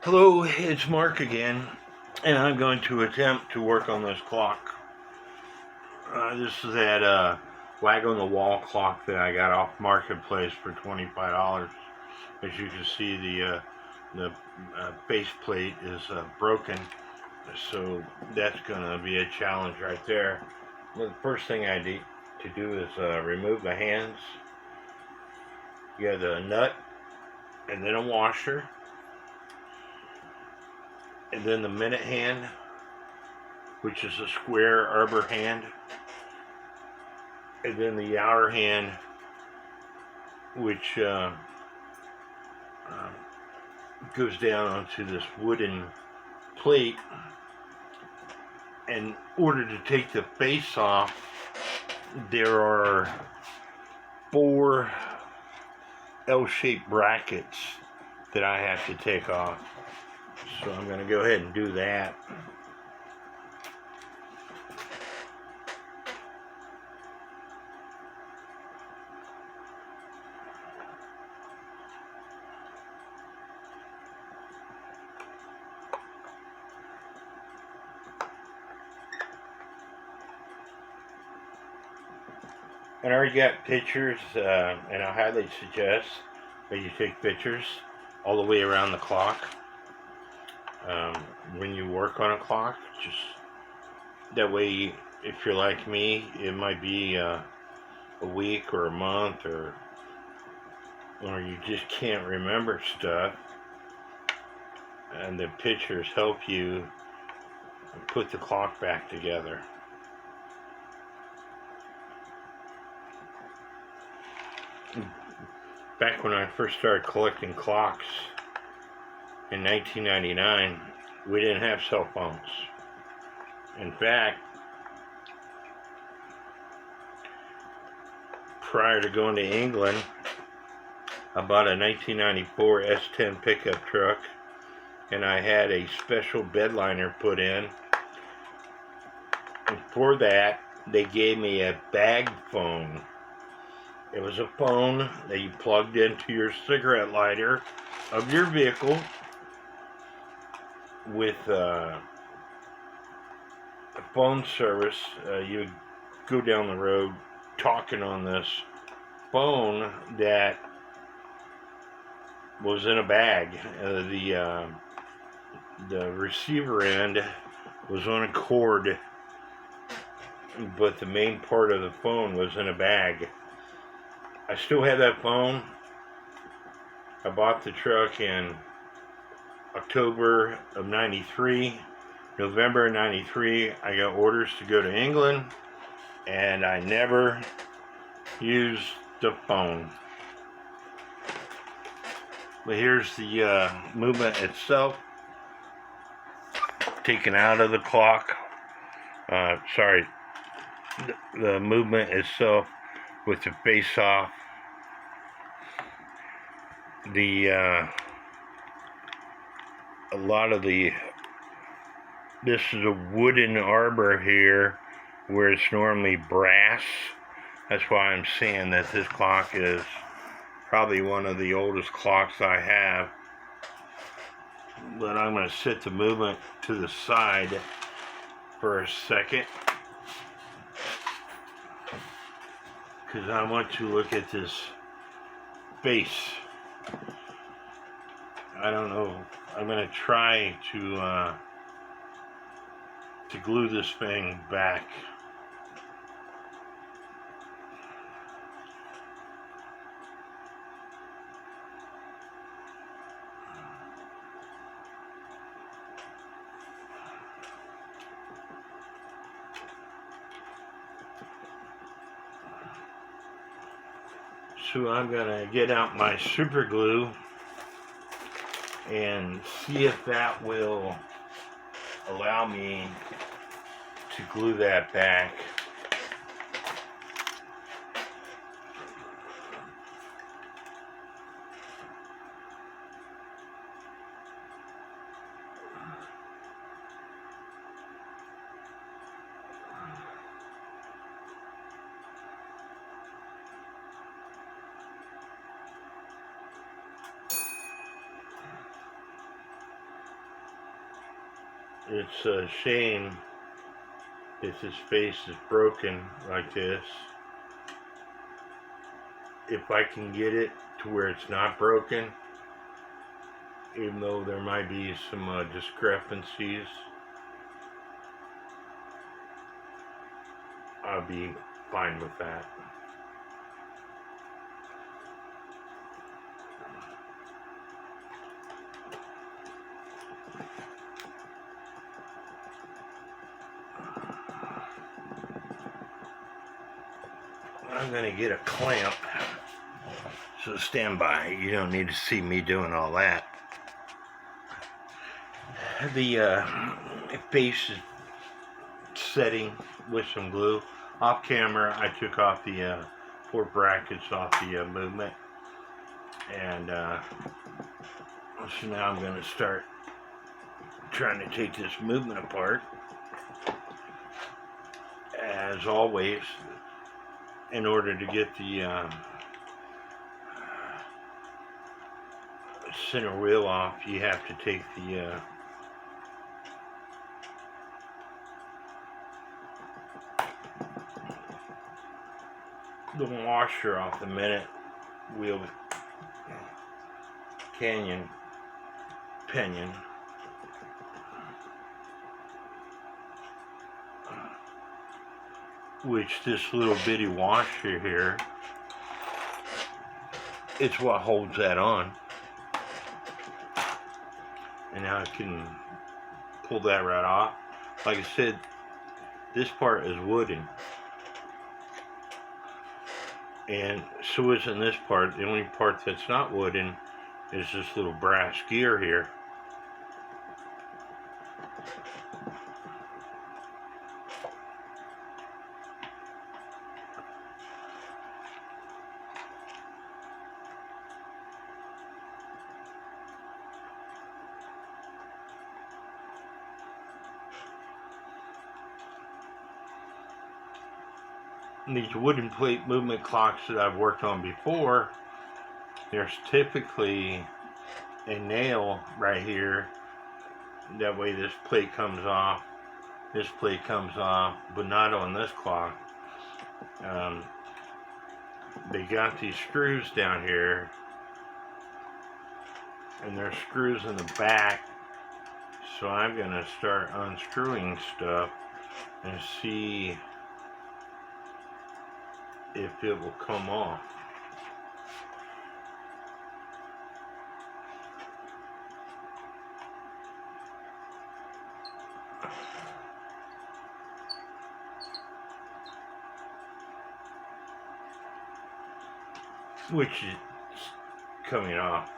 Hello, it's Mark again, and I'm going to attempt to work on this clock. This is that wag on the wall clock that I got off Marketplace for $25. As you can see, the base plate is broken, so that's going to be a challenge right there. Well, the first thing I need to do is remove the hands. You have a nut, and then a washer, and then the minute hand, which is a square arbor hand, and then the outer hand, which goes down onto this wooden plate. In order to take the face off, there are 4 L-shaped brackets that I have to take off. So I'm going to go ahead and do that. And I already got pictures, and I highly suggest that you take pictures all the way around the clock. When you work on a clock, just that way, if you're like me, it might be a week or a month, or you just can't remember stuff, and the pictures help you put the clock back together. Back when I first started collecting clocks in 1999, we didn't have cell phones. In fact, prior to going to England, I bought a 1994 S10 pickup truck, and I had a special bed liner put in. And for that, they gave me a bag phone. It was a phone that you plugged into your cigarette lighter of your vehicle with a phone service. You would go down the road talking on this phone that was in a bag. The receiver end was on a cord, but the main part of the phone was in a bag. I still have that phone. I bought the truck in October of 93. November of 93, I got orders to go to England, and I never used the phone. But here's the movement itself, taken out of the clock. The movement itself with the face off. This is a wooden arbor here, where it's normally brass. That's why I'm saying that this clock is probably one of the oldest clocks I have. But I'm going to set the movement to the side for a second, because I want to look at this face. I don't know. I'm going to try to glue this thing back. So I'm going to get out my super glue and see if that will allow me to glue that back. It's a shame if this face is broken like this. If I can get it to where it's not broken, even though there might be some discrepancies, I'll be fine with that. I'm going to get a clamp, so stand by. You don't need to see me doing all that. The face is setting with some glue. Off camera, I took off the 4 brackets off the movement, and so now I'm going to start trying to take this movement apart. As always, in order to get the center wheel off, you have to take the washer off the minute wheel pinion, which this little bitty washer here, it's what holds that on. And now I can pull that right off. Like I said, this part is wooden, and so isn't this part. The only part that's not wooden is this little brass gear here. These wooden plate movement clocks that I've worked on before, there's typically a nail right here. That way this plate comes off, this plate comes off, but not on this clock. They got these screws down here, and there's screws in the back, so I'm going to start unscrewing stuff and see if it will come off. Which is coming off.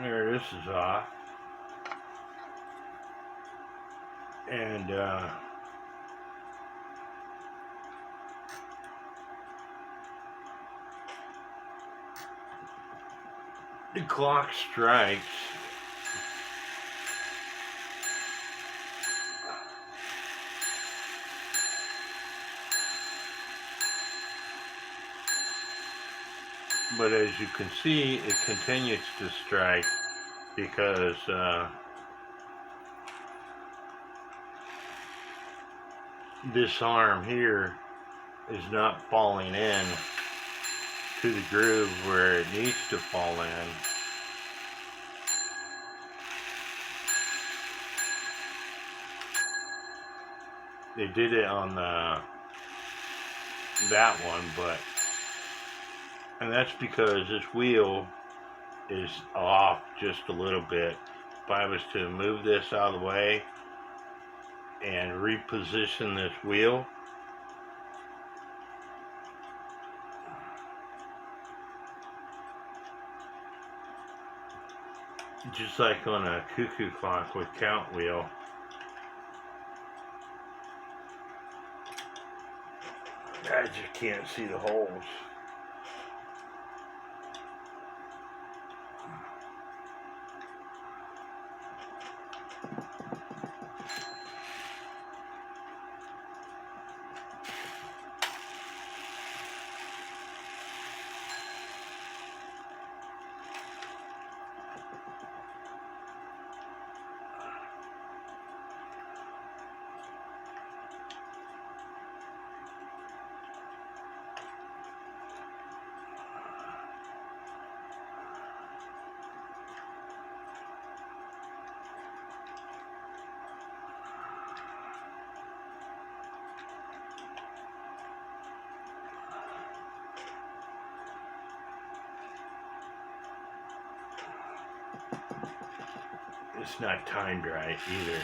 There, this is off, and the clock strikes. But as you can see, it continues to strike because this arm here is not falling in to the groove where it needs to fall in. They did it on that one, and that's because this wheel is off just a little bit I was to move this out of the way and reposition this wheel, just like on a cuckoo clock with count wheel, I just can't see the holes. It's not timed right either.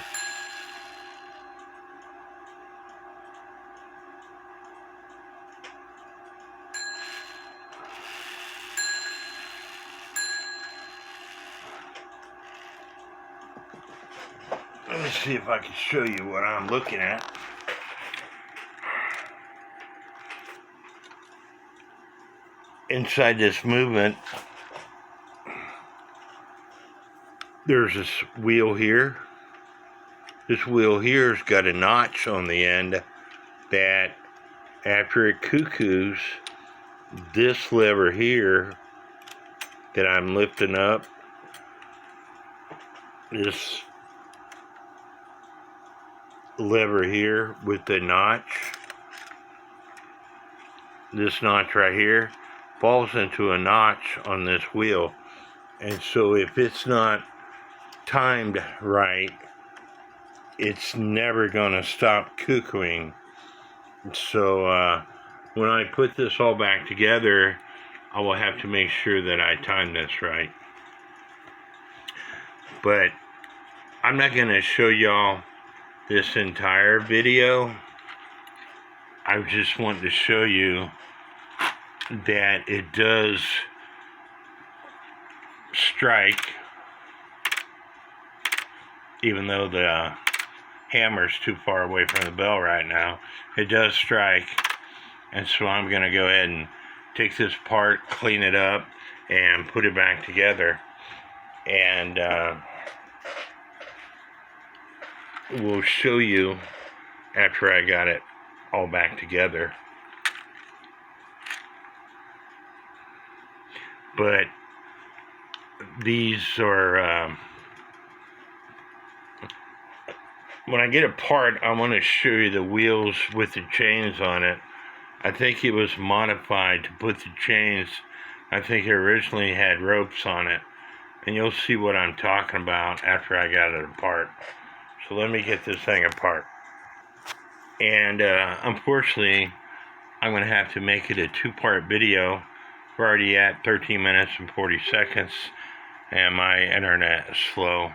Let me see if I can show you what I'm looking at. Inside this movement, there's this wheel here. This wheel here's got a notch on the end that after it cuckoos, this lever here that I'm lifting up, this lever here with the notch, this notch right here, falls into a notch on this wheel. And so if it's not timed right, it's never gonna stop cuckooing. So when I put this all back together, I will have to make sure that I time this right. But I'm not gonna show y'all this entire video. I just want to show you that it does strike, even though the hammer's too far away from the bell right now. It does strike, and so I'm going to go ahead and take this apart, clean it up, and put it back together. And we'll show you after I got it all back together. But these are, when I get it apart, I want to show you the wheels with the chains on it. I think it was modified to put the chains. I think it originally had ropes on it. And you'll see what I'm talking about after I got it apart. So let me get this thing apart. And unfortunately, I'm going to have to make it a two-part video. We're already at 13 minutes and 40 seconds, and my internet is slow.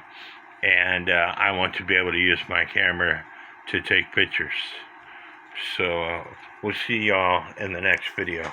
And I want to be able to use my camera to take pictures. So we'll see y'all in the next video.